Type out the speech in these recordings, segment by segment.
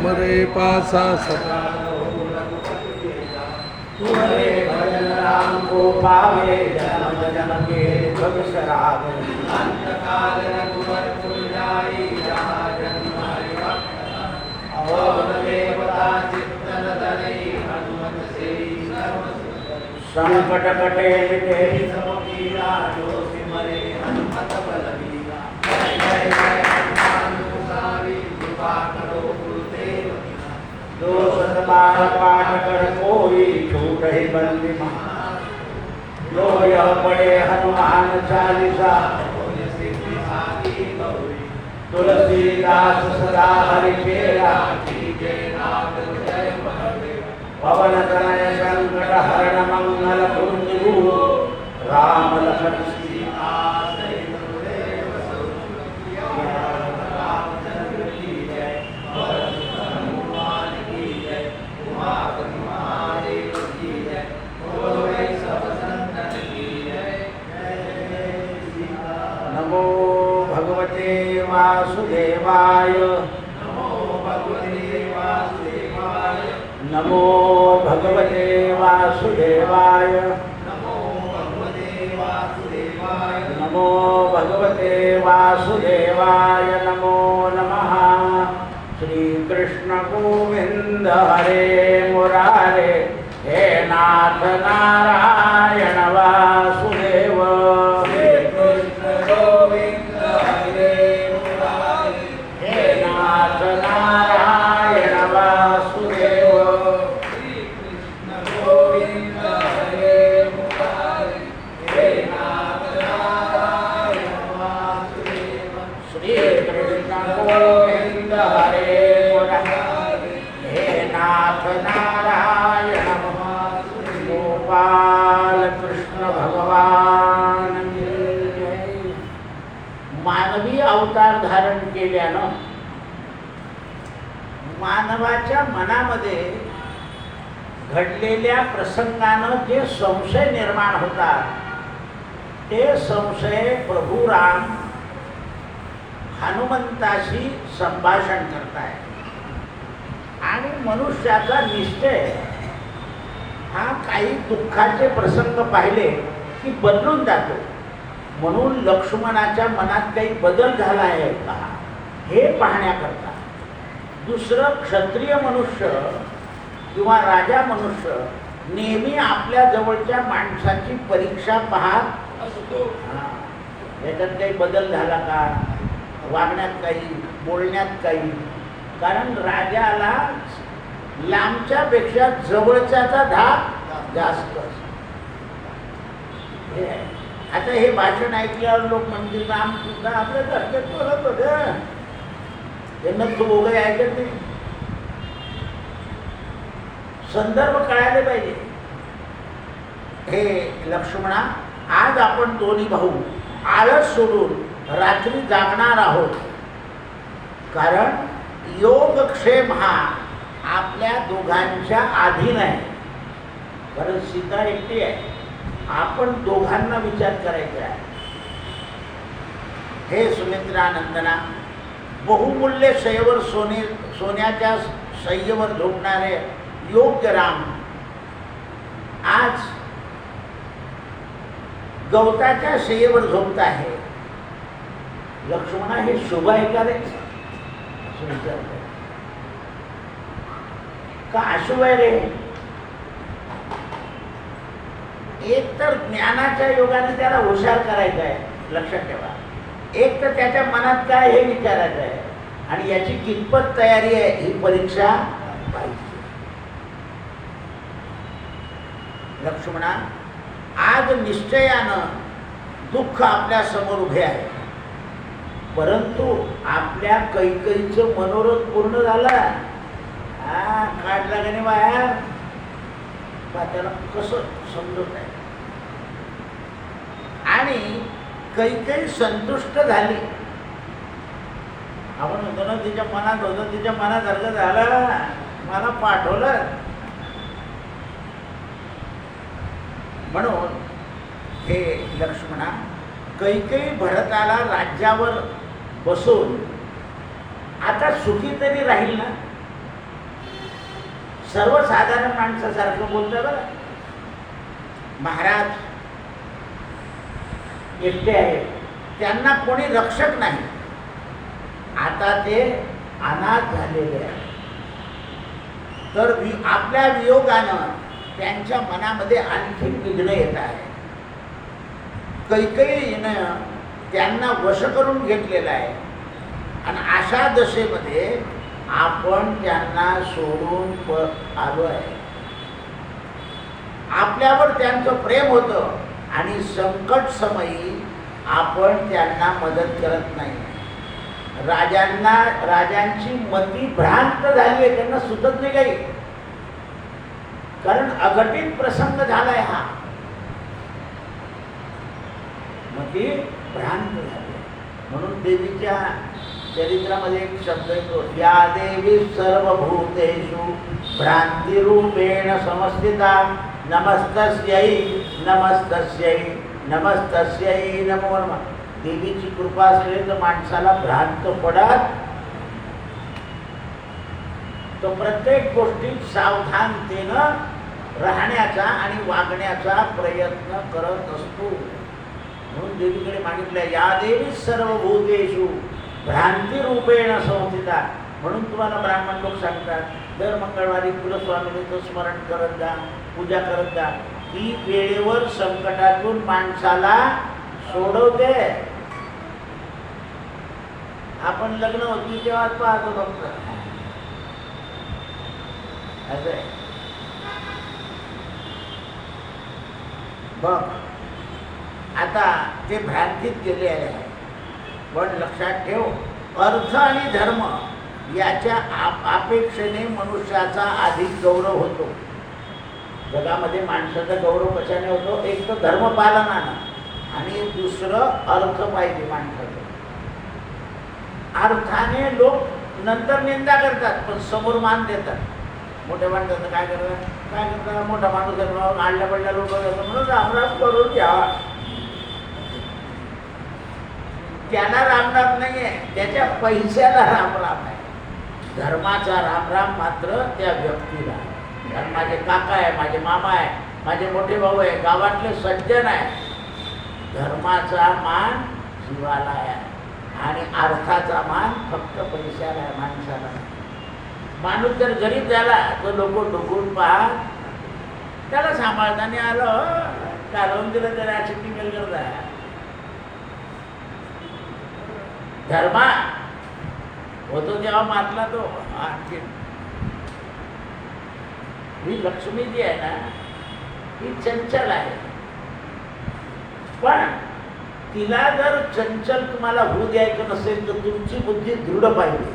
मरे पासा सदा तुम्हारे भजन राम को पावे जन्म जन्म के दुख शराब अंत काल रघुवर पुर जाई जहाँ जन्म हरि भक्त और देवता चित्तन धरई हनुमत से संकट कटे मिटे सब पीरा जो सिमरे हनुमत बल बीरा जय जय जय हनुमान गोसावी कृपा करो गुरुदेव जो सत बार पाठ कर कोई छूट ही बंदी महान जो यह पढ़े हनुमान चालीसा तुलसीदास सदा हरि चेरा पवन तनय संकट हरण मंगल कुंजु राम लखन सीता नमो भगवते वासुदेवाय नमो भगवते वासुदेवाय नमो भगवते वासुदेवाय नमो भगवते वासुदेवाय नमो भगवते वासुदेवाय नमो नमः श्री कृष्ण गोविंद हरे मुरारे हे नाथ नारायण वासुदेव श्री कृष्ण गोविंद हरे मुरारे हे नाथ नारायण वासुदेव श्री कृष्ण गोविंद हरे मुरारे हे नाथ नारायण वासुदेव श्री कृष्ण गोविंद हरे मुरारे हे नाथ नारायण गोपाल कृष्ण भगवान की जय। मानवी अवतार धारण केल्यानं मानवाच्या मनामध्ये घडलेल्या प्रसंगानं जे संशय निर्माण होतात ते संशय प्रभू राम हनुमंताशी संभाषण करतायत आणि मनुष्याचा निश्चय हा काही दुःखाचे प्रसंग पाहिले की बदलून जातो. म्हणून लक्ष्मणाच्या मनात काही बदल झाला आहे का हे पाहण्याकरता दुसरं क्षत्रिय मनुष्य किंवा राजा मनुष्य नेहमी आपल्या जवळच्या माणसाची परीक्षा पाहत असतो. याच्यात काही बदल झाला का, वागण्यात काही, बोलण्यात काही. कारण राजाला लांबच्या पेक्षा जवळच्याचा धाक जास्त असतो. आता हे भाषण ऐकल्यावर लोक म्हणजे राम सुद्धा आपल्या घरच्यात बोलत होतं, त्यांना तो वगैरे ऐकत नाही. संदर्भ कळायला पाहिजे. हे लक्ष्मणा, आज आपण दोन्ही भाऊ आळस सोडून रात्री जागणार आहोत, कारण योगक्षेम हा आपल्या दोघांच्या अधीन आहे. कारण सीता एकटी आहे, आपण दोघांना विचार करायचा आहे. हे सुमित्रानंदना, बहुमूल्य शयवर सोन्याच्या शय्येवर झोपणारे योग्य राम आज गवताच्या शय्येवर झोपत आहे. लक्ष्मणा, हे शुभ आहे का रे? असं विचारतात. का अशुभ आहे रे? एक तर ज्ञानाच्या योगाने त्याला हुशार करायचं आहे, लक्षात ठेवा. एक तर त्याच्या मनात काय हे विचारायचं आहे आणि याची कितपत तयारी आहे ही परीक्षा पाहिजे. लक्ष्मणा, आज निश्चयानं दुःख आपल्या समोर उभे आहे, परंतु आपल्या कैकईचं मनोरथ पूर्ण झाला. काढला का नाही बाहेर, त्याला कसं समजत आहे. आणि कैकई संतुष्ट झाली. आपण म्हणतो ना, तिच्या मनात होतं, तिच्या मनासारखं झालं, मला पाठवलं. म्हणून हे लक्ष्मणा, कैकई भरताला राज्यावर बसून आता सुखी तरी राहील ना. सर्वसाधारण माणसासारखं बोलतं बरं. महाराज एकटे आहेत, त्यांना कोणी रक्षक नाही, आता ते अनाथ झालेले आहेत. तर आपल्या वियोगानं त्यांच्या मनामध्ये आणखी विघ्न येत आहे. कैकेयीनं त्यांना वश करून घेतलेलं आहे आणि अशा दशेमध्ये आपण त्यांना सोडून आलो आहे. आपल्यावर त्यांचं प्रेम होतं आणि संकट समयी आपण त्यांना मदत करत नाही. राजांची मती भ्रांत झाली आहे, त्यांना सुचत नाही काही, कारण अघटित प्रसंग झालाय हा. मती भ्रांत झाली. म्हणून देवीच्या चरित्रामध्ये एक शब्द येतो, या देवी सर्वभूतेषु भ्रांतिरूपेण समस्थिता नमस्तस्यै नमस्तस्यै नमस्तस्यै नमो नमः. देवीची कृपा असली तर माणसाला भ्रांत पडत, तो प्रत्येक गोष्टीत सावधानतेनं राहण्याचा आणि वागण्याचा प्रयत्न करत असतो. म्हणून देवीकडे मागितलं, या देवी सर्वभूतेषु भ्रांतिरूपेण संस्थिता. म्हणून तुम्हाला ब्राह्मण लोक सांगतात, दर मंगळवारी कुलस्वामिनीचं स्मरण करत जा, पूजा करत जा. ही वेळेवर संकटातून माणसाला सोडवते. आपण लग्न होती तेव्हा पाहतो फक्त असं आहे. बघ आता ते भ्रांतीत गेले आहे. पण लक्षात ठेव, अर्थ आणि धर्म याच्या अपेक्षेने मनुष्याचा अधिक गौरव होतो. जगामध्ये माणसाचा गौरव कशाने होतो? एक तर धर्मपालनानं आणि दुसरं अर्थ पाहिजे माणसाचं. अर्थाने लोक नंतर निंदा करतात पण समोर मान देतात. मोठ्या माणसाचं काय करतात, मोठा माणूस आडल्या पडल्या लोक म्हणून रामराम करून घ्यावा. त्याला रामराम नाही आहे, त्याच्या पैशाला रामराम आहे. धर्माचा रामराम मात्र त्या व्यक्तीला. कारण माझे काका आहे, माझे मामा आहे, माझे मोठे भाऊ आहे, गावातले सज्जन आहे. धर्माचा मान जीवाला आहे आणि अर्थाचा मान फक्त पैशाला आहे, माणसाला. माणूस जर गरीब झाला तर लोक डुकून पाहत, त्याला सांभाळताना आलं काढून दिलं तरी अशी टिंगल करता. धर्मा होतो जेव्हा मारला तो आणखी. ही लक्ष्मी जी आहे ना, ही चंचल आहे. पण तिला जर चंचल तुम्हाला होऊ द्यायचं नसेल तर तुमची बुद्धी दृढ पाहिजे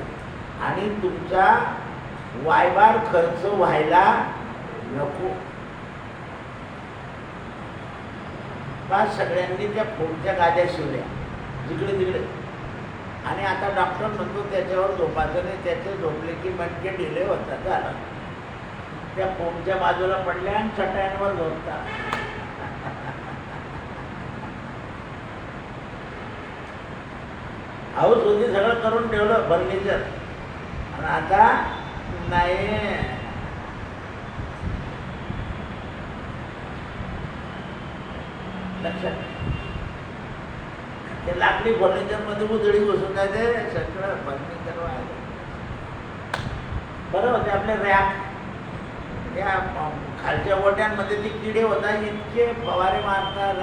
आणि तुमचा वायवार खर्च व्हायला नको. का सगळ्यांनी त्या फोनच्या गाद्या शिवल्या जिकडे तिकडे, आणि आता डॉक्टर म्हणतो त्याच्यावर झोपायचं नाही, त्याचे झोपले की मणके ढिले होतात. झालं त्या फोनच्या बाजूला पडल्या आणि चटयांवर झोपतात. हाऊस होती, सगळं करून ठेवलं फर्निचर, आणि आता नाही. लक्षात ते लाकडी फर्निचरमध्ये उजळी घुसून जायचे, सगळं फर्निचर व्हायचं. बरं होते आपले रॅक, त्या खालच्या ओट्यांमध्ये ते किडे होतात, इतके फवारे मारतात,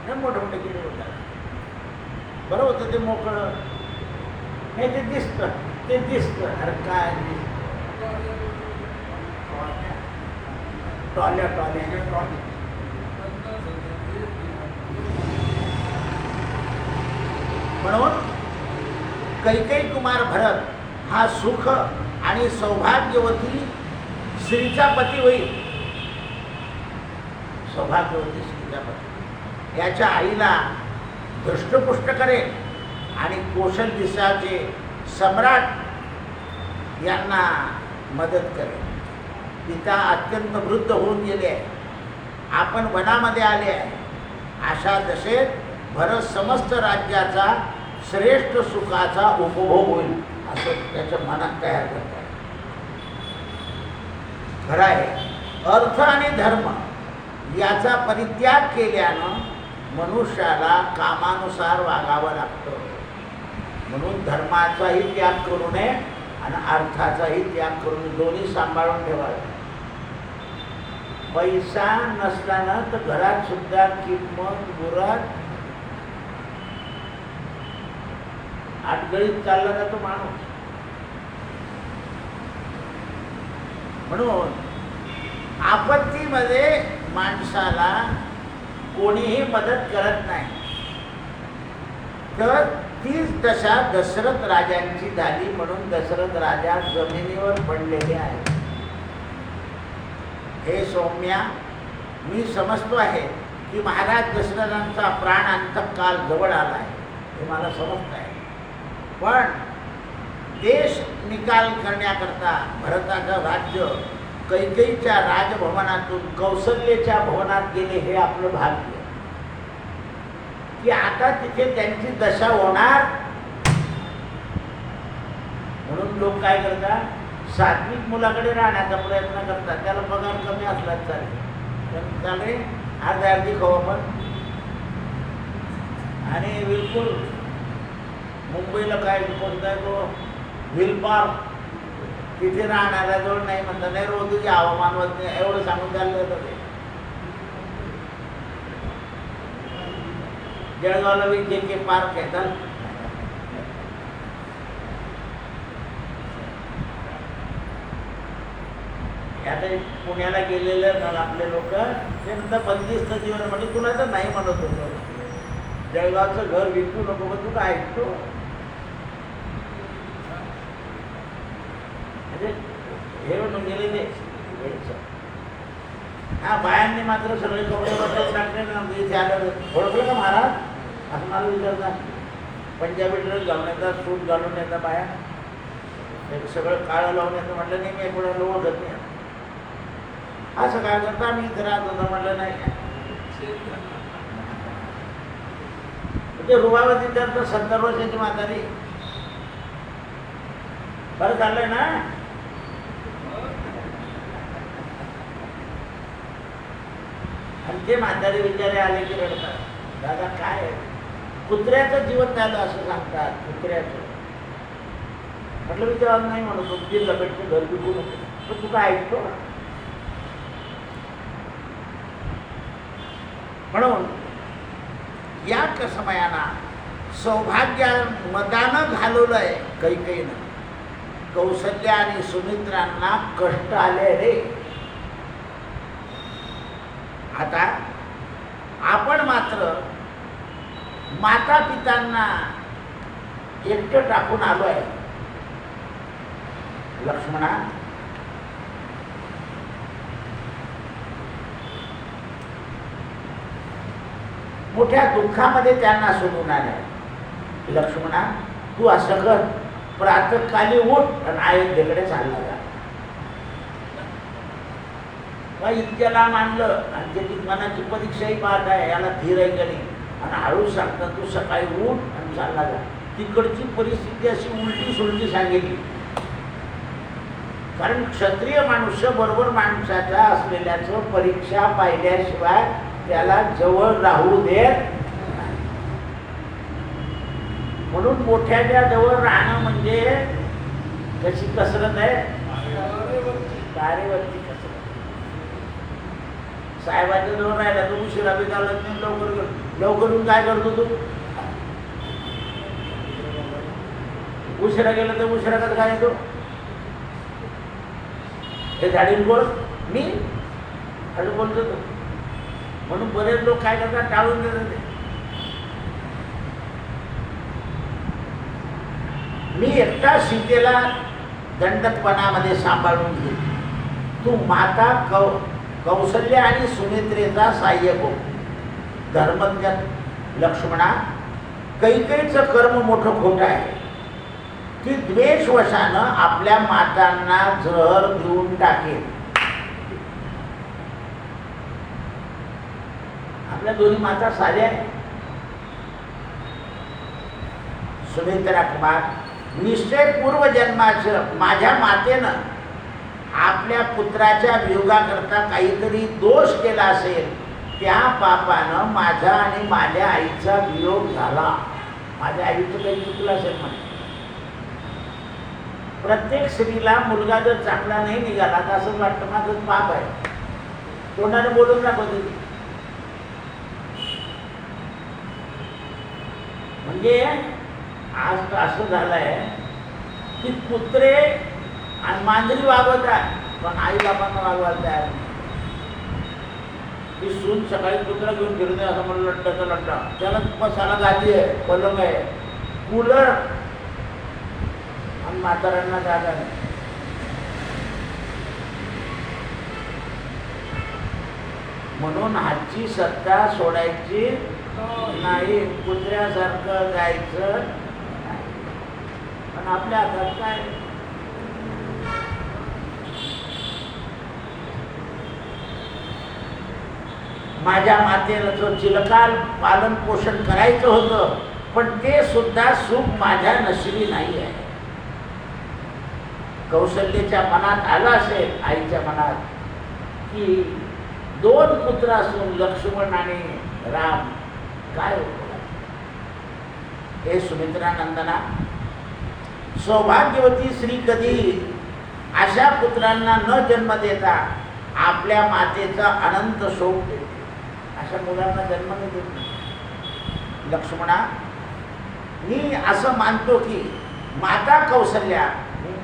मोठे मोठे किडे होतात. बरं होतं ते मोकळं. हे ते दिसतं, ते दिसतं. अरे काय टॉल्या म्हणून कैकेयी कुमार भरत हा सुख आणि सौभाग्यवती स्त्रीचा पती होईल. सौभाग्यवती स्त्रीचा पती याच्या आईला धष्टपुष्ट करेल आणि कौशल दिशाचे सम्राट यांना मदत करेल. पिता अत्यंत वृद्ध होऊन गेले आहे, आपण वनामध्ये आले आहे. अशा दशेत भरत समस्त राज्याचा श्रेष्ठ सुखाचा उपभोग होईल असं त्याच्या मनात तयार करतात. खरं आहे. अर्थ आणि धर्म याचा परित्याग केल्यानं मनुष्याला कामानुसार वागावं लागतं. म्हणून धर्माचाही त्याग करू नये आणि अर्थाचाही त्याग करू नये, दोन्ही सांभाळून ठेवावे. पैसा नसल्यानं तर घरात सुद्धा किंमत गुरात आटगळीत चालला जातो माणूस. म्हणून आपत्तीमध्ये माणसाला कोणीही मदत करत नाही. तर तीच दशा दशरथ राजांची झाली. म्हणून दशरथ राजा जमिनीवर पडलेले आहेत. हे सौम्या, मी समजतो आहे की महाराज दशरथांचा प्राण अंतकाल जवळ आला आहे, हे मला समजत आहे. पण देश निकाल करण्याकरता भरताचं राज्य कैकेयीच्या राजभवनातून कौसल्येच्या भवनात गेले, हे आपलं भाग्य. की आता तिथे त्यांची दशा होणार. म्हणून लोक काय करतात, सात्विक मुलाकडे राहण्याचा प्रयत्न करतात. त्याला पगार कमी असलाच चालेल, त्याने अर्धी खाऊ आपण. आणि बिलकुल मुंबईला काय कोणता आहे तो व्हील पार्क, तिथे राहणाऱ्या जवळ नाही म्हणतात, नाही रोजची हवामान होत नाही एवढं सांगून चाललं होतं. ते जळगावला बी जे पार्क आहे. तर आता पुण्याला गेलेले ना आपले लोक, ते नंतर बंदिस्त जीवन म्हणजे तुला तर नाही म्हणत होतं, जळगावचं घर विकू नको, पण तू काय ऐकतो. हे म्हणून गेले ते. हा, बायांनी मात्र सगळे कपडे बदलून टाकले ना. इथे आलं ओळखलं का महाराज असं मला विचारतात. पंजाबी ड्रेस घालून येतात, सूट घालून येतात बाया, सगळं काळं लावून येतं. म्हटलं नाही, मी कोणाला ओळखत नाही. असं काय करता, आम्ही इथे राहत होतो. म्हटलं नाही, म्हणजे रुबाबत विचारतं. 70 वर्षाची म्हातारी, बरं चाललंय ना. आणि ते म्हातारे विचारे आले की रडतात, दादा काय कुत्र्याचं जीवन झालं असं सांगतात. कुत्र्याचं म्हटलं मी तेव्हा नाही म्हणतो, ती लपेटचे घर विकू नको, पण तू काय ऐकतो. म्हणून या समयाना सौभाग्या मदानं घालवलंय कैकेयीनं. कौसल्या आणि सुमित्रांना कष्ट आले रे. आता आपण मात्र माता पितांना एकटं टाकून आलो आहे. लक्ष्मणा, मोठ्या दुःखामध्ये त्यांना सोडून आले. लक्ष्मणा, तू असं कर, प्रातःकाली उठ आणि अयोध्येकडे चालला जा. इतक्या लांब आणलं आणि त्याची मनाची परीक्षाही पाहत आहे, याला धीर आहे का नाही. आणि हळूच सांगतात, तू सकाळी उठ आणि चालला जा. तिकडची परिस्थिती अशी उलटी सुलटी सांगितली. कारण क्षत्रिय मनुष्य बरोबर माणसाच्या असलेल्याचं परीक्षा पाहिल्याशिवाय त्याला जवळ राहू देत. म्हणून मोठ्याच्या जवळ राहणं म्हणजे कशी कसरत आहे, तारेवरची कसरत. साहेबांच्या जवळ राहिला तो उशिरा बी चालत नाही, लवकर येऊन काय करतो तू. उशिरा गेला तर उशिरा कसं काय येतो. हे झाडील बोल मी असं बोलतो तो. म्हणून बरेच लोक काय करतात, टाळून देतात. मी एकटा सीतेला दंडकपणामध्ये सांभाळून घेईल. तू माता कौसल्या आणि सुमित्रेचा सहाय्यक हो. धर्मज्ञ लक्ष्मणा, कैकेयीचं कर्म मोठं खोटं आहे. ती द्वेषवशानं आपल्या मातांना जहर देऊन टाकेल. आपल्या दोन्ही माता साध्या आहेत. सुमित्रा कुमार, निश्चय पूर्वजन्माचं माझ्या मातेनं आपल्या पुत्राच्या वियोगाकरता काहीतरी दोष केला असेल, त्या पापानं माझा आणि माझ्या आईचा वियोग झाला. माझ्या आईचं काही चुकलं असेल म्हणे. प्रत्येक स्त्रीला मुलगा जर चांगला नाही निघाला तर असं वाटतं माझं पाप आहे. तोंडाने बोलून दाखवते. म्हणजे आज असं झालंय की कुत्रे आणि मांजरी वागवतात, पण आई बाबांना वागवायला तयार नाही. ती सून सकाळी कुत्रा घेऊन फिरते असं म्हणलं, लट्टाचा लट्टा, त्याला मसाला गादी आहे, पलंग आहे, कूलर, आणि म्हाताऱ्यांना जागा नाही. म्हणून हातची सत्ता सोडायची नाही, कुत्र्यासारखं जायचं नाही. पण आपल्या हातात काय? माझ्या मातेला जो चिरकाल पालन पोषण करायचं होतं, पण ते सुद्धा सुख माझ्या नशिबी नाही आहे. कौशल्याच्या मनात आलं असेल, आईच्या मनात, की 2 पुत्र असून लक्ष्मण आणि राम काय होतं. हे सुमित्रा नंदना, सौभाग्यवती स्त्री कधी अशा पुत्रांना न जन्म देता आपल्या मातेचा अनंत शोक देते. अशा मुलांना जन्म नाही देत. लक्ष्मणा, मी असं मानतो की माता कौशल्या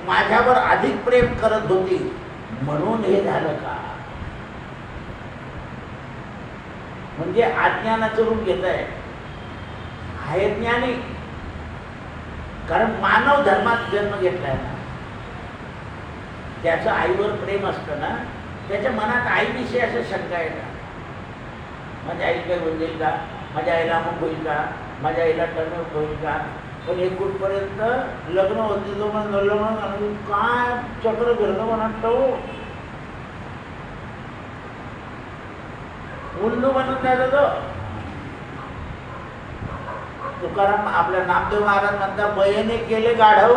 माझ्यावर अधिक प्रेम करत होती म्हणून हे झालं का? म्हणजे अज्ञानाचं रूप घेत आहे ज्ञानी. कारण मानव धर्मात जन्म घेतलाय ना, त्याचं आईवर प्रेम असतं ना, त्याच्या मनात आईविषयी असं शंका आहे का? माझ्या आई काय होईल का? माझ्या आईला अमुक होईल का? माझ्या आईला टर्नअप होईल का? पण एक कुठपर्यंत लग्न होते जो म्हणून लग्न काय चक्र फिरणं म्हणत तो उल्लू बनून द्यायचा तो. तुकाराम आपल्या नामदेव महाराज म्हणता, बयेने केले गाढव.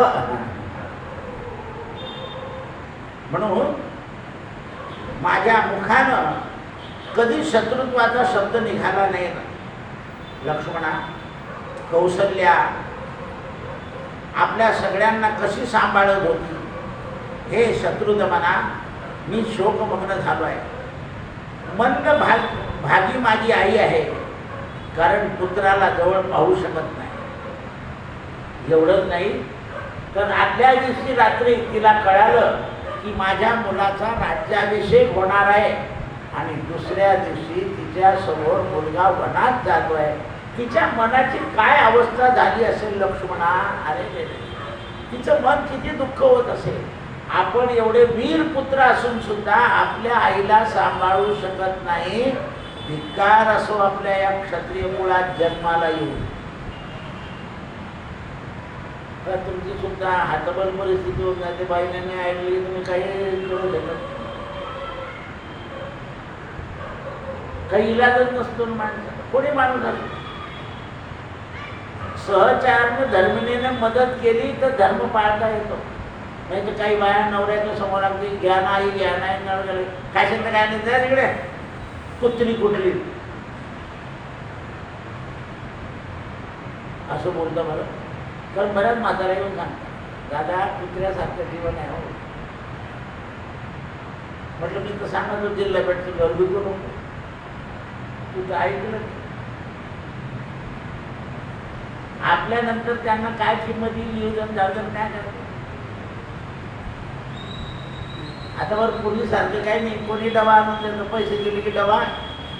म्हणून माझ्या मुखानं कधी शत्रुत्वाचा शब्द निघाला नाही. लक्ष्मणा, कौशल्या आपल्या सगळ्यांना कशी सांभाळत होती हे शत्रुदमना मी शोकमग्न झालो आहे. मंद भागी माझी आई आहे, कारण पुत्राला जवळ पाहू शकत नाही. एवढंच नाही तर आदल्या दिवशी रात्री तिला कळालं की माझ्या मुलाचा राज्याभिषेक होणार आहे, आणि दुसऱ्या दिवशी तिच्या समोर मुलगा वनात जातो आहे. तिच्या मनाची काय अवस्था झाली असेल लक्ष्मणा. अरे, तिचं मन किती दुःख होत असेल. आपण एवढे वीर पुत्र असून सुद्धा आपल्या आईला सांभाळू शकत नाही. धिक्कार असो आपल्या या क्षत्रिय मुळात जन्माला येऊन. तर तुमची सुद्धा हातबल परिस्थिती होत नाही. बाईने ऐकली तुम्ही काही करू शकत, काही इलाजच नसतो माणसाला. कोणी माणूस असतो, सहचार्य धर्मिणीने मदत केली तर धर्म पाळता येतो. नाही तर काही बाया नवऱ्याच्या समोर अगदी घ्या नाही घ्या नाही, काय सांगता काय नाही, त्या तिकडे कुत्री कुठली असं बोलतं मला. कारण बऱ्याच म्हातारा येऊन सांगतात, दादा कुत्र्यासारखं जीवन आहे हो. म्हटलं मी तर सांगत होतो जिल्हा पेठचं घर बिकू नको, तू तर ऐकलं. आपल्यानंतर त्यांना काय किंमत येईल जाऊ काय करत. आता वर पूर्वी सारखं काही नाही, कोणी डबा आणून देतो, पैसे दिले की डबा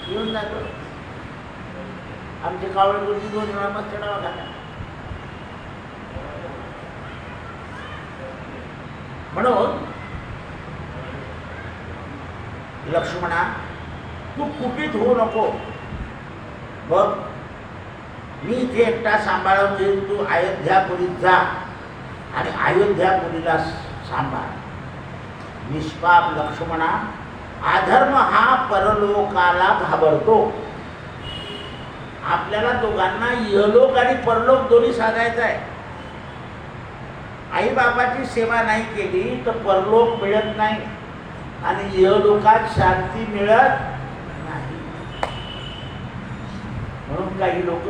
येऊन जातो. आमचे कावळे गुरुजी 2 वेळा मस्त डबा खाता. म्हणून लक्ष्मणा, तू कुपित होऊ नको. बघ, मी इथे एकटा सांभाळून घेईन, तू अयोध्यापुरीत जा आणि अयोध्यापुरीला सांभाळ. निष्पाप लक्ष्मणा, अधर्म हा परलोकाला घाबरतो. आपल्याला दोघांना इहलोक आणि परलोक दोन्ही साधायचं आहे. आई बाबाची सेवा नाही केली तर परलोक मिळत नाही. आणि इहलोकात शांती मिळत नाही. म्हणून काही लोक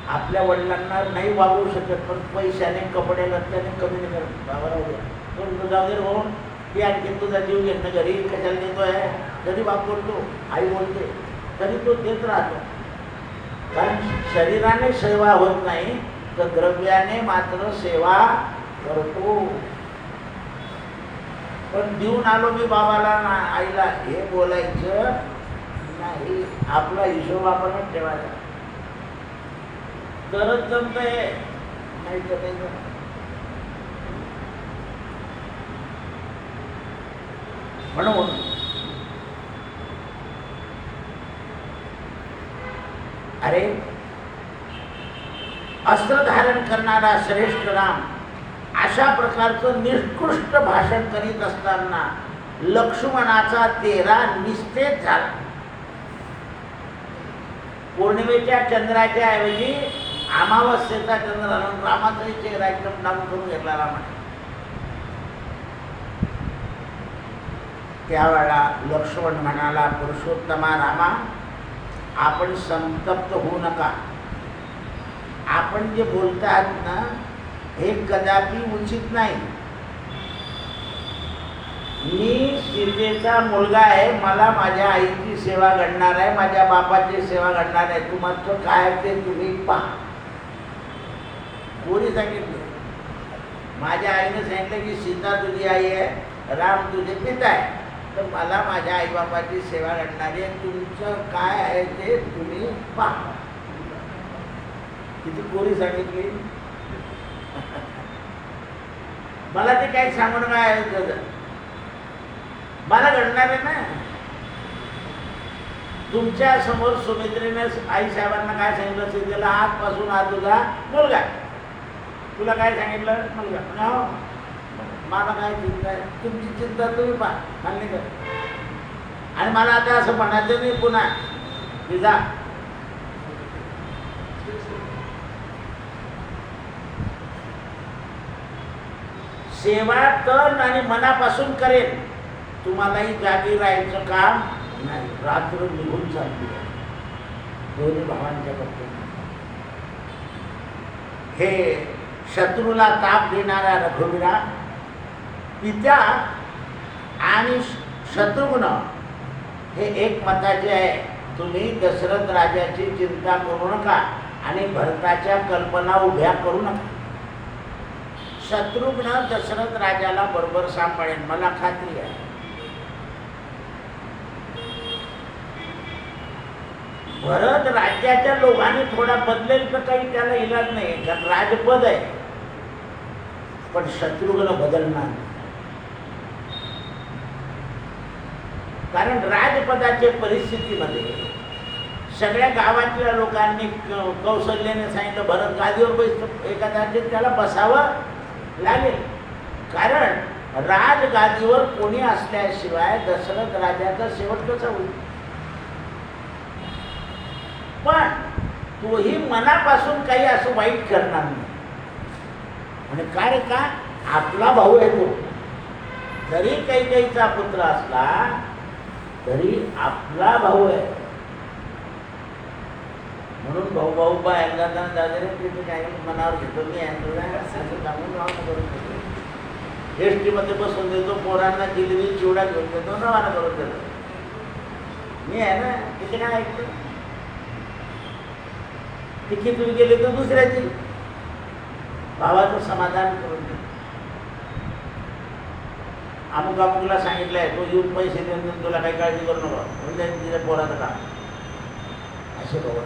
आपल्या वडिलांना नाही वागवू शकत, पण पैशाने कपडे लत्त्याने कमी नाही करत. बाबा राहू द्या, तो जाऊ दे हो, की आणखी तुझा जीव घेणं घरी कशाला देतोय, जरी बाप बोलतो, आई बोलते, तरी तो देत राहतो. कारण शरीराने सेवा होत नाही, तर द्रव्याने मात्र सेवा करतो. पण देऊन आलो मी बाबाला ना आईला हे बोलायचं नाही. आपला हिशोब आपणच ठेवायचा, तरच जमतंय, नाही तर नाही जमत. म्हणून अरे अस्त्र धारण करणारा श्रेष्ठ राम अशा प्रकारचं निष्कृष्ट भाषण करीत असताना लक्ष्मणाचा 13 निस्तेज झाला. पौर्णिमेच्या चंद्राच्या ऐवजी अमावस्येचा चंद्र आणून रामाचाही चेहरा एकदम डाऊन करून घेतला रामाने. त्यावेळेला लक्ष्मण म्हणाला, पुरुषोत्तमा रामा, आपण संतप्त होऊ नका. आपण जे बोलतात ना हे कदापि उचित नाही. मी सीतेचा मुलगा आहे, मला माझ्या आईची सेवा घडणार आहे, माझ्या बापाची सेवा घडणार आहे. तुम्हाला काय ते तुम्ही पहा. कोणी सांगितलं? माझ्या आईने सांगितलं की सीता तुझी आई आहे, राम तुझे पिता आहे, तर मला माझ्या आईबापाची सेवा घडणारी आहे. तुमचं काय आहे ते तुम्ही पहा. किती कोरी सांगितली. मला ते काही सांगून काय आहे, मला घडणार आहे ना. तुमच्या समोर सुमित्रेने आई साहेबांना काय सांगितलं, सीतेला आजपासून हा तुझा मुलगा. तुला काय सांगितलं? मुलगा. हो, मला काय चिंता आहे? तुमची चिंता तुम्ही पहा, खाल्ली का? आणि मला आता असं म्हणायचं नाही पुन्हा की जा. सेवा तन आणि मनापासून करेल. तुम्हालाही जागी राहायचं काम नाही. रात्र निघून चालली आहे दोन्ही भावांच्या पद्धतीने. हे शत्रूला ताप देणारा रघुवीरा, पित्या आणि शत्रुघ्न हे एक मताचे आहे. तुम्ही दशरथ राजाची चिंता करू नका आणि भरताच्या कल्पना उभ्या करू नका. शत्रुघ्न दशरथ राजाला बरोबर सांभाळेल, मला खात्री आहे. भरत राज्याच्या लोभाने थोडा बदलेल तर काही त्याला इलाज नाही, कारण राजपद आहे. पण शत्रुघ्न बदलणार नाही, कारण राजपदाच्या परिस्थितीमध्ये सगळ्या गावातल्या लोकांनी कौशल्याने सांगितलं भरत गादीवर बसतो, एखाद्या त्याला बसावं लागेल. कारण राजगादीवर कोणी असल्याशिवाय दशरथ राजाचा शेवट कसा होईल. पण तोही मनापासून काही असं वाईट करणार नाही. म्हणजे काय का आपला भाऊ आहे तो, जरी कैकेयीचा पुत्र असला तरी आपला भाऊ आहे. म्हणून भाऊ भाऊ बाहेर जाताना दादरे तिथे काही मनावर घेतो, मी असं सांगून करून देतो, एस टीमध्ये बसून देतो, पोरांना जिलेबी चिवडा घेऊन देतो, रवाना करून देतो. मी आहे ना, तिथे काय ऐकतो. तिकीतून गेले तर दुसऱ्याची भावाचं समाधान करून देतो. अमुक अमुकला सांगितलंय, तो येऊन पैसे देऊन तुला काही काळजी करू नका, म्हणजे तिच्या पोराचं काम असे भाऊ.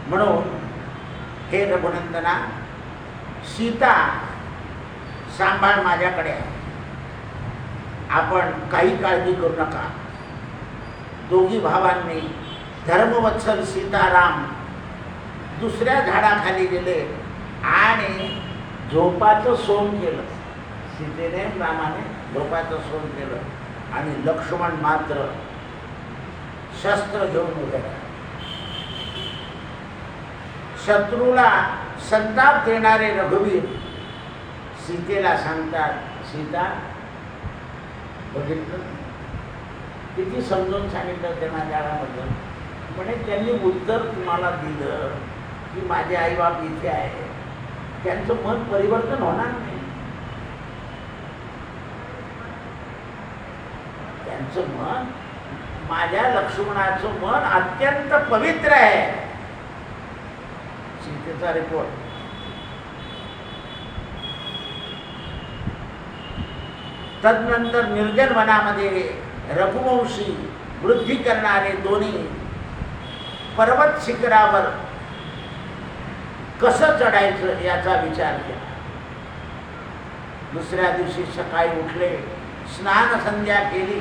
म्हणून हे रघुनंदना, सीता सांभाळ माझ्याकडे आहे, आपण काही काळजी करू नका. दोघी भावांनी धर्मवत्सल सीताराम दुसऱ्या झाडाखाली गेले आणि झोपाचं सोंग केलं. सीतेने रामाने झोपाचं सोंग केलं आणि लक्ष्मण मात्र शस्त्र घेऊन उभे राहिले. शत्रूला संताप देणारे रघुवीर सीतेला सांगतात, सीता बघितलं किती समजून सांगितलं त्यांना जगाबद्दल. म्हणे त्यांनी उत्तर तुम्हाला दिलं की माझे आईबाप इथे आहे, त्यांचं मन परिवर्तन होणार नाही. त्यांचं मन, माझ्या लक्ष्मणाचं मन अत्यंत पवित्र आहे. सीतेचा रिपोर्ट. तदनंतर निर्जन वनामध्ये रघुवंशी वृद्धी करणारे दोन्ही पर्वत शिखरावर कसं चढायचं याचा विचार केला. दुसऱ्या दिवशी सकाळी उठले, स्नान संध्या केली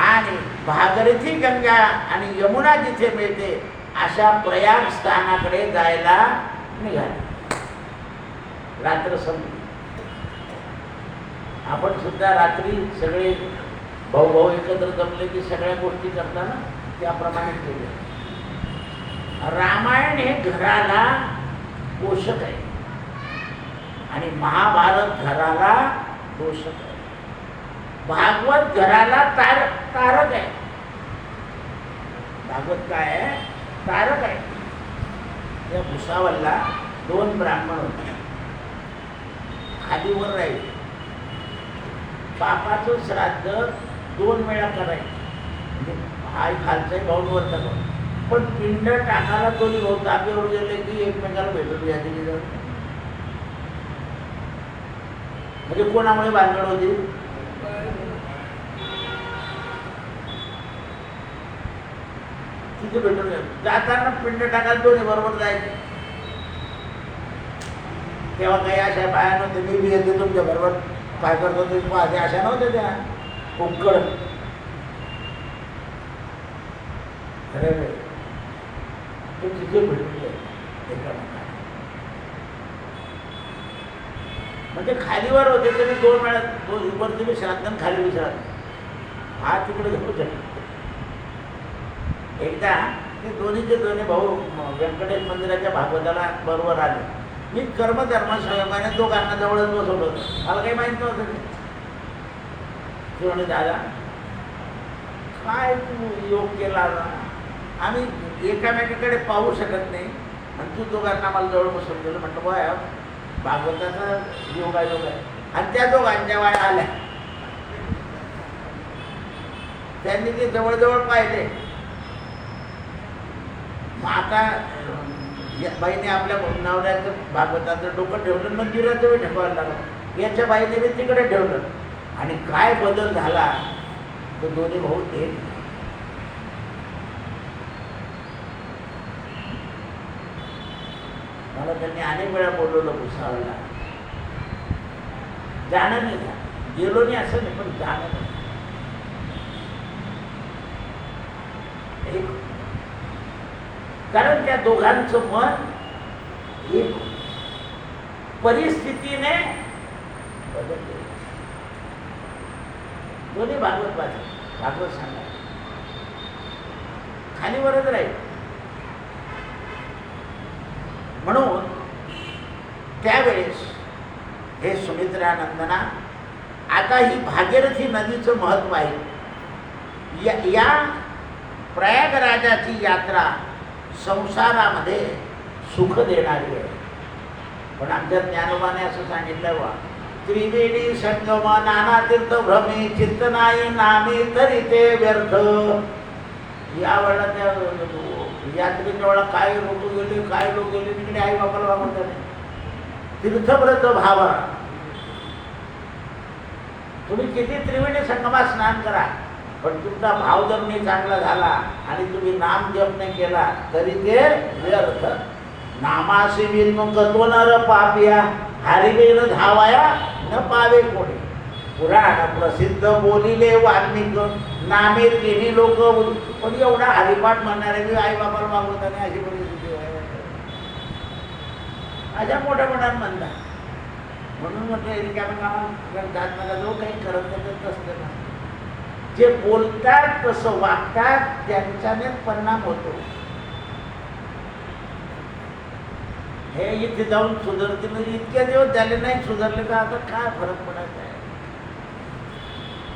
आणि भागीरथी गंगा आणि यमुना जिथे मिळते अशा प्रयाग स्थानाकडे जायला निघाले. रात्र संपली. आपण सुद्धा रात्री सगळे भाऊ भाऊ एकत्र जमले की सगळ्या गोष्टी करताना त्याप्रमाणे केले. रामायण हे घराला पोषक आहे आणि महाभारत घराला पोषक आहे. भागवत घराला तारक आहे. भागवत काय आहे? तारक आहे. त्या भुसावलला 2 ब्राह्मण होते. खालीवर राहील. बापाचं श्राद्ध 2 वेळा करायचं. म्हणजे हा खालचा भाऊंवर टाकावं. पण पिंड टाकायला दोन्ही भाऊ ताब्यावर गेले की एकमेकाला भेटून या दिली जाऊ. म्हणजे कोणामुळे भानगड होती? तिथे भेटून जाताना पिंड टाकायला दोन्ही बरोबर जायचे. तेव्हा काही अशा बाया नव्हते. मी बी येते तुमच्या बरोबर काय करतो ते माझ्या अशा नव्हत्या त्या उकड. अरे तो तिथे भेटून एकामेकाला. म्हणजे खालीवर होते तरी 2 वेळा वर तुम्ही श्राद्ध खाली विश्रांत. हा तिकडे घेऊ शकतो. एकदा ते दोन्हीचे दोन्ही भाऊ व्यंकटेश मंदिराच्या भागवताला बरोबर आले. मी कर्मधर्म संयोगाने दोघांना जवळच बसवलं होतं. मला काही माहीत नव्हतं. ते म्हणे दादा काय तू योग केला. आम्ही एकामेकाकडे पाहू शकत नाही आणि तू दोघांना मला जवळ बसवून गेलं. म्हटलं बा भागवताचा योगायोग आहे. आणि त्या दोघांच्या वाया आल्या. त्यांनी ते जवळजवळ पाहिले. मग आता बाईने आपल्या नवऱ्याचं भागवताचं डोकं ठेवलं, मंदिराचं बी ठेवायला लागलं. याच्या बाईने बी तिकडे ठेवलं. आणि काय बदल झाला तो दोन्ही भाऊ ते मला त्यांनी अनेक वेळा बोलवलं भुसावळला. जाणं नाही का, गेलो नाही असं नाही, पण जाणं नाही. कारण त्या दोघांचं मन एक परिस्थितीने बदलले. दोन्ही भागवत वाचा, भागवत सांगा, खालीवरच राहील. म्हणून त्यावेळेस हे सुमित्रानंदना, आता ही भागीरथी नदीचं महत्व आहे. या प्रयागराजाची यात्रा संसारामध्ये सुख देणारी आहे. पण आमच्या ज्ञानोबाने असं सांगितलं बा, त्रिवेणी संगम नाना तीर्थ भ्रमे चित्त नाही नामे तरी ते व्यर्थ. या वेळा त्या यात्रेच्या वेळा काय लोक गेले, काय लोक गेले, तिकडे आई बापाला वागवतात. तीर्थव्रत भावा, तुम्ही किती त्रिवेणी संगमात स्नान करा, पण तुमचा भाव जर नाही चांगला झाला आणि तुम्ही नाम जप नाही केला तरी ते व्यर्थ. नामासी विन्मुख नर पापिया, हरिवेल धावाया न पावे कोणी. पुराण प्रसिद्ध बोलिले वाल्मिक, नामे तिन्ही लोक. पण एवढा हरिपाठ म्हणणारे मी आई बापाला मागवता नाही अशी परिस्थिती आहे. अशा मोठ्या मोठ्या म्हणतात. म्हणून म्हटलं रिकाम्या कामात जात नका, जो काही करत असतं ना, जे बोलतात तसं वागतात त्यांच्याने परिणाम होतो. हे इथे जाऊन सुधारतील म्हणजे इतक्या दिवस झाले नाही सुधारले का आता काय फरक पडायचा आहे.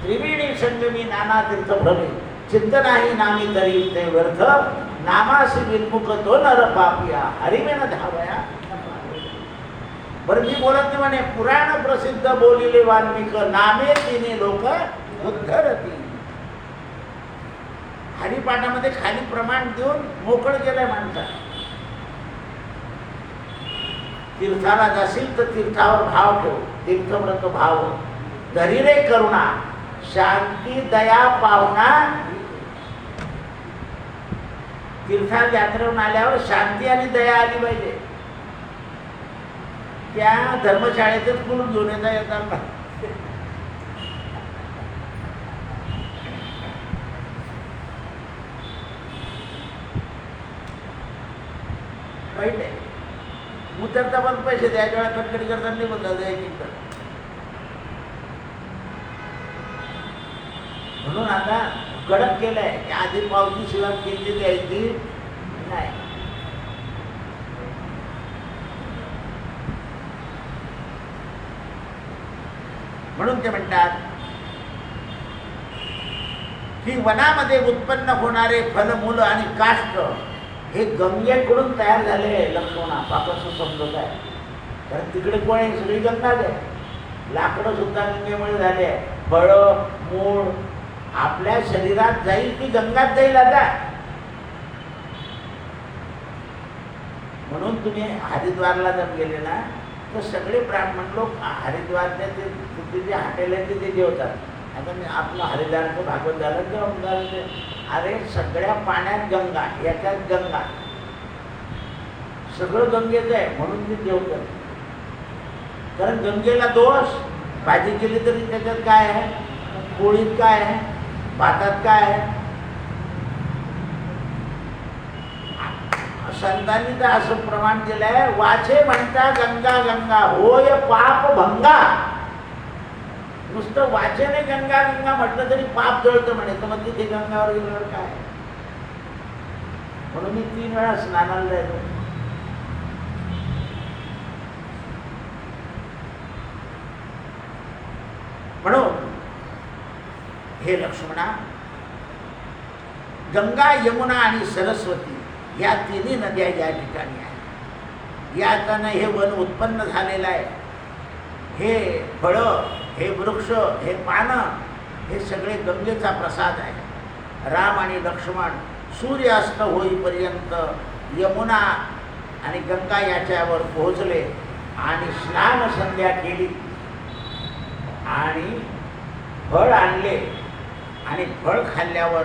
त्रिवेणी संगमी नाना तीर्थ भ्रमे चित्त नाही नामी तरी ते व्यर्थ नामासी विन्मुख तो नर पापिया हरिमेन धावया. बरं मी बोलत नाही म्हणे पुराण प्रसिद्ध बोलिले वाल्मिक नामे तिने लोक उद्धरती. हरिपाठामध्ये खाली प्रमाण देऊन मोकळ केलंय माणसा. तीर्थाला जाशील तर तीर्थावर भाव ठेव, तीर्थव्रत भाव धरी रे करुणा शांती दया पावना. तीर्थात यात्रेहून आल्यावर शांती आणि दया आली पाहिजे. त्या धर्मशाळेतच कुलून घेऊन येतात माहिती आहे. उतरता पण पैसे द्यायच्या वेळा कटकटी करताना नाही बोलतात द्यायची. म्हणून आता कडक केलंय की आधी पावती शिवाय किती द्यायची नाही. म्हणून ते म्हणतात की वनामध्ये उत्पन्न होणारे फलमूल आणि काष्ट हे गंगेकडून तयार झाले. लक्ष्मणा पापाचं समजत आहे कारण तिकडे कोण आहे सगळी गंगाच आहे. लाकडं सुद्धा गंगेमुळे झाले. फळ मूळ आपल्या शरीरात जाईल ती गंगात जाईल. आता म्हणून तुम्ही हरिद्वारला जर गेले ना तर सगळे ब्राह्मण लोक हरिद्वारच्या ते जे हॉटेल आहे ते जेवतात. आता मी आपलं हरिद्वारचं भागवत झालं जेवण. अरे सगळ्या पाण्यात गंगा, याच्यात गंगा, सगळं गंगेचं आहे म्हणून ते जेवतात. कारण गंगेला दोष भाजी केली तरी त्याच्यात काय आहे, पोळीत काय आहे, भातात काय आहे. संतांनी तर असं प्रमाण दिलंय वाचे म्हणता गंगा गंगा होय पाप भंगा. नुसतं वाचेने गंगा गंगा म्हटलं तरी पाप जळतं म्हणे. तर मग तिथे गंगावर गेल्यावर काय. म्हणून मी 3 वेळा स्नानाला जायचो. म्हणून हे लक्ष्मणा गंगा यमुना आणि सरस्वती या तिन्ही नद्या या ठिकाणी आहेत. यातनं हे वन उत्पन्न झालेलं आहे. हे फळं, हे वृक्ष, हे पानं हे सगळे गंगेचा प्रसाद आहे. राम आणि लक्ष्मण सूर्यास्त होईपर्यंत यमुना आणि गंगा याच्यावर पोहोचले आणि स्नान संध्या केली आणि फळ आणले. आणि फळ खाल्ल्यावर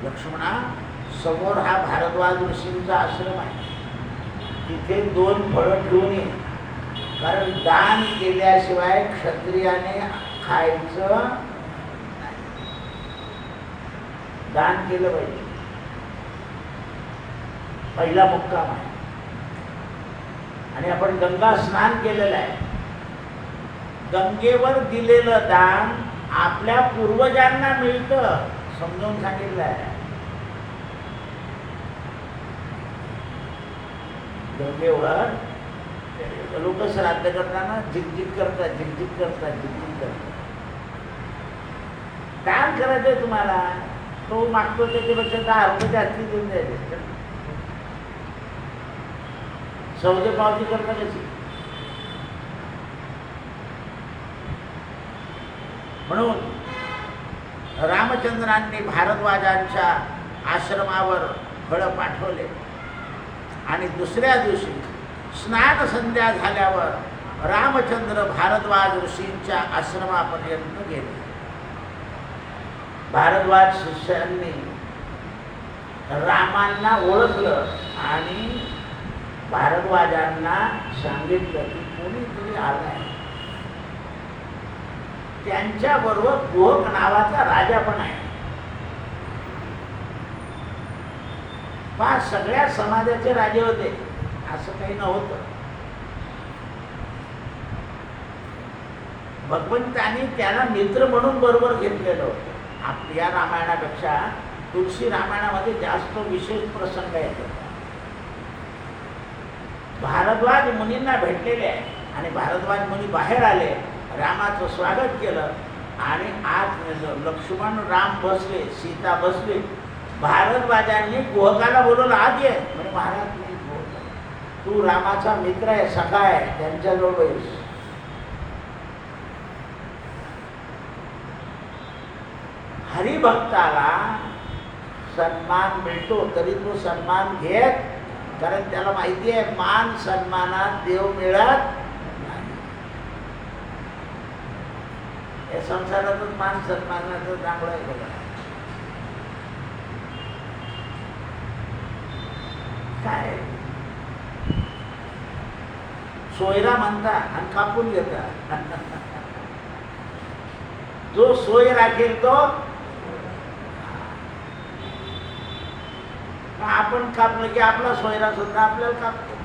लक्ष्मणा समोर हा भारद्वाज ऋषींचा आश्रम आहे. तिथे 2 फळं ठेवून ये. कारण दान केल्याशिवाय क्षत्रियाने खायचं नाही. दान केलं पाहिजे. पहिला मुक्काम आहे. आणि आपण गंगा स्नान केलेलं आहे. गंगेवर दिलेलं दान आपल्या पूर्वजांना मिळतं समजावून सांगितलं आहे. गंगेवर लोक श्राद्ध करताना झिकझिक करतात, झिकझिक करतात, झिकझिक करतात. दान करायचंय तुम्हाला, तो मागतो त्याच्यापेक्षा 10 रुपये जास्ती देऊन द्यायचे. सौदे पावती करता कशी. म्हणून रामचंद्रांनी भारद्वाजांच्या आश्रमावर फळं पाठवले आणि दुसऱ्या दिवशी स्नान संध्या झाल्यावर रामचंद्र भारद्वाज ऋषींच्या आश्रमापर्यंत गेले. भारद्वाज शिष्यांनी रामांना ओळखलं आणि भारद्वाजांना सांगितलं की कोणीतरी आलाय. त्यांच्याबरोबर कुहक नावाचा राजा पण आहे. सगळ्या समाजाचे राजे होते असं काही नव्हतं. भगवंतांनी त्याला मित्र म्हणून बरोबर घेतलेलं होतं. आपल्या रामायणापेक्षा तुलसी रामायणामध्ये जास्त विशेष प्रसंग येतात. भारद्वाज मुनींना भेटलेले आहे आणि भारद्वाज मुनी बाहेर आले, रामाचं स्वागत केलं आणि आज लक्ष्मण राम बसले, सीता बसली. भारद्वाजांनी गुहकाला बोलवलं, आत ये. म्हणजे महाराज मी तू रामाचा मित्र आहे, सखा आहे, त्यांच्याजवळ बैस. हरिभक्ताला सन्मान मिळतो तरी तो सन्मान घेत, कारण त्याला माहिती आहे मान सन्मानात देव मिळत नाही. या संसारातच मान सन्मानाचं चांगलं आहे बघा. काय सोयरा म्हणता आणि कापून घेता. जो सोय राखेल तो आपण कापलं की आपला सोयरा सुद्धा आपल्याला कापतो.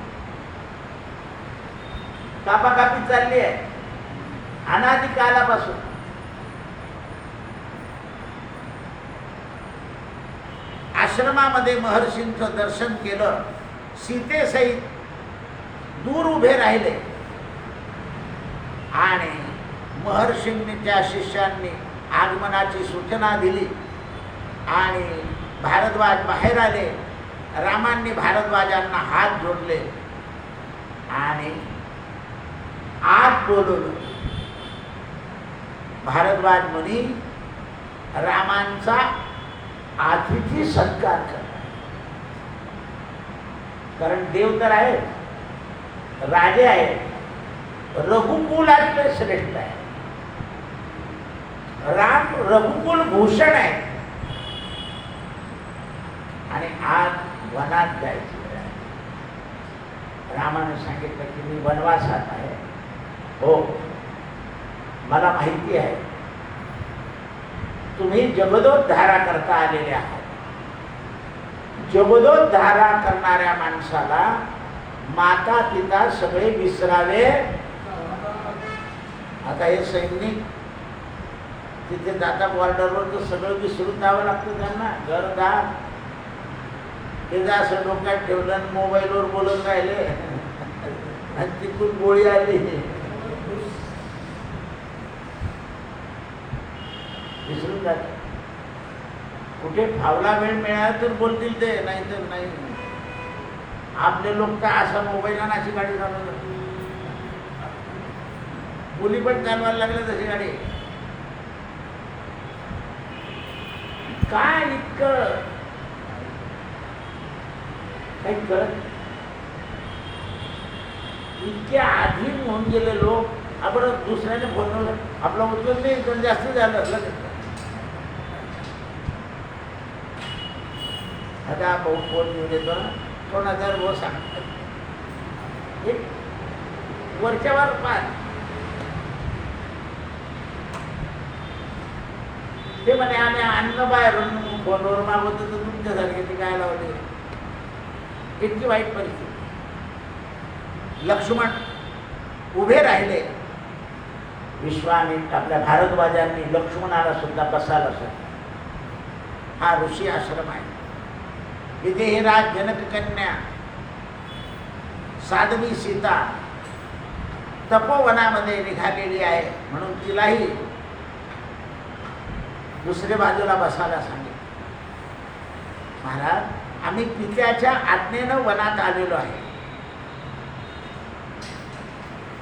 कापाकापी चालली आहे अनादि कालापासून. आश्रमामध्ये महर्षींचं दर्शन केलं, सीतेसहित दूर उभे राहिले आणि महर्षींनी त्या शिष्यांनी आगमनाची सूचना दिली आणि भारद्वाज बाहेर आले. रामांनी भारद्वाजांना हात जोडले आणि आत बोलवलं. भारद्वाज मुनी रामांचा अतिथी सत्कार करतात, कारण देव तर आहे, राजे आहेत, रघुकुलातले श्रेष्ठ आहे. राम रघुकुल भूषण आहे आणि आज वनात जायची वेळ आहे. रामाने सांगितलं की मी वनवासात आहे. हो, मला माहिती आहे तुम्ही जगदोद्धारा करता आलेले आहात. जगदोद्धारा करणाऱ्या माणसाला माता पिता सगळे विसरावे. आता हे सैनिक तिथे जाता बॉर्डरवर तर सगळं विसरून जावं लागतं त्यांना. घरदार हे जर असं डोक्यात ठेवलं आणि मोबाईलवर बोलत राहिले आणि तिथून गोळी आली विसरून जाते. कुठे फावला वेळ मिळाला तर बोलतील ते, नाही तर नाही. आपले लोक तर असा मोबाईलला अशी गाडी चालवतात. मुली पण चालवायला लागल्या तशी गाडी. काय इतकं काही कळत. इतके आधीन होऊन गेले लोक. आपण दुसऱ्याने फोनवर आपला उचलत नाही तर जास्त झालं लगेच. आता भाऊ फोन घेऊन येतो, 2000 भाऊ सांगतात एक वरच्यावर पाच. ते म्हणे आम्ही अन्न बाहेरून फोनवर मागवतो तर तुमच्यासारखे ते काय लावले. इतकी वाईट परिस्थिती. लक्ष्मण उभे राहिले. विश्वामित्र आपल्या भारद्वाजांनी लक्ष्मणाला सुद्धा बसायला सांगितलं. हा ऋषी आश्रम आहे. इथे हे राज जनक कन्या साध्वी सीता तपोवनामध्ये निघालेली आहे, म्हणून तिलाही दुसऱ्या बाजूला बसायला सांगितलं. महाराज, आम्ही पित्याच्या आज्ञेनं वनात आलेलो आहे.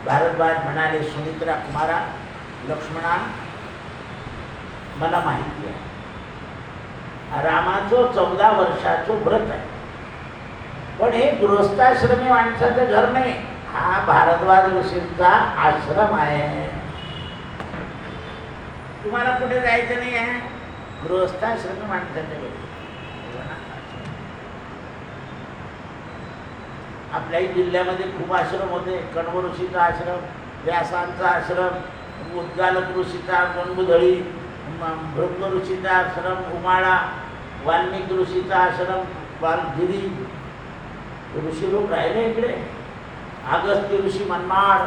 भारद्वाज म्हणाले, सुमित्रा कुमारा, लक्ष्मणा, मला माहिती आहे रामाचं 14 वर्षाचं व्रत आहे, पण हे गृहस्थाश्रमी माणसाचं घर नाही. हा भारद्वाज ऋषींचा आश्रम आहे. तुम्हाला कुठे जायचं नाही आहे. गृहस्थाश्रमी माणसाच्या घरी. आपल्याही जिल्ह्यामध्ये खूप आश्रम होते. कण्व ऋषीचा आश्रम, व्यासांचा आश्रम, उद्गालक ऋषीचा गणबुधळी, भृंग ऋषीचा आश्रम उमाळा, वाल्मिक ऋषीचा आश्रम वालगिरी. ऋषी लोक राहिले इकडे. अगस्त्य ऋषी मनमाड.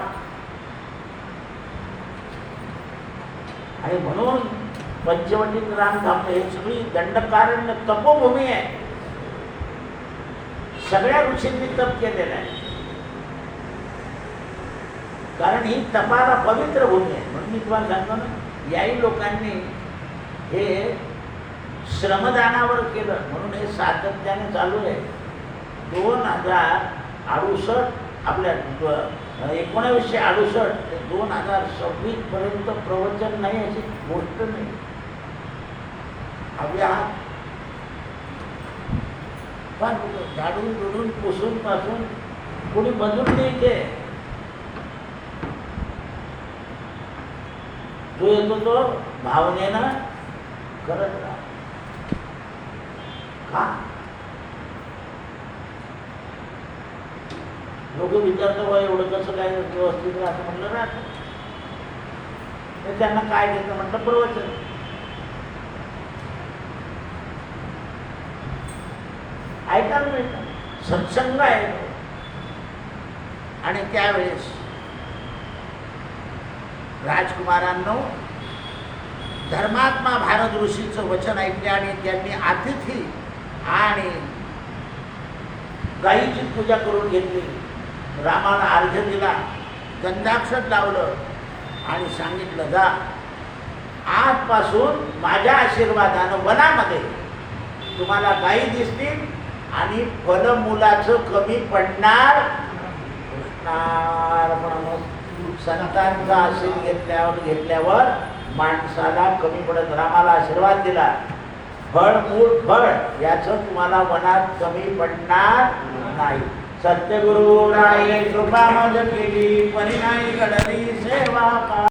आणि म्हणून पंचवटीत रामधाम हे सगळी दंडकारण्य तपोभूमी आहे. सगळ्या ऋषींनी तप केलेलं आहे. कारण ही तपाला पवित्र भूमी आहे. म्हणून मी तुम्हाला सांगतो ना, याही लोकांनी हे श्रमदानावर केलं म्हणून हे सातत्याने चालू आहे. 2068 आपल्या 1968 ते 2026 पर्यंत प्रवचन नाही अशी गोष्ट नाही. आपल्या पण झाडून दुडून पुसून पासून कोणी बदलून नाही ते. जो येतो तो भावनेनं करत राहा. का लोक विचारतो बा एवढं कसं काय व्यवस्थित राहतं म्हटलं राहतं. त्यांना काय घेतं म्हटलं प्रवचन. ऐकायला मिळतं, सत्संग आहे. आणि त्यावेळेस राजकुमारांनो धर्मात्मा भारत ऋषीचं वचन ऐकले आणि त्यांनी अतिथी आणि गायीची पूजा करून घेतली. रामाला अर्घ्य दिला, गंधाक्षर लावलं आणि सांगितलं जा आजपासून माझ्या आशीर्वादानं वनामध्ये तुम्हाला गायी दिसतील आणि फलमूलाचं कमी पडणार. म्हणून संतांचा आशीर्वाद घेतल्यावर माणसाला कमी पडत. रामाला आशीर्वाद दिला, फळ मूळ फळ याचं तुम्हाला वनात कमी पडणार नाही. सत्यगुरु राये कृपा मज केली, परिणामी घडली सेवा.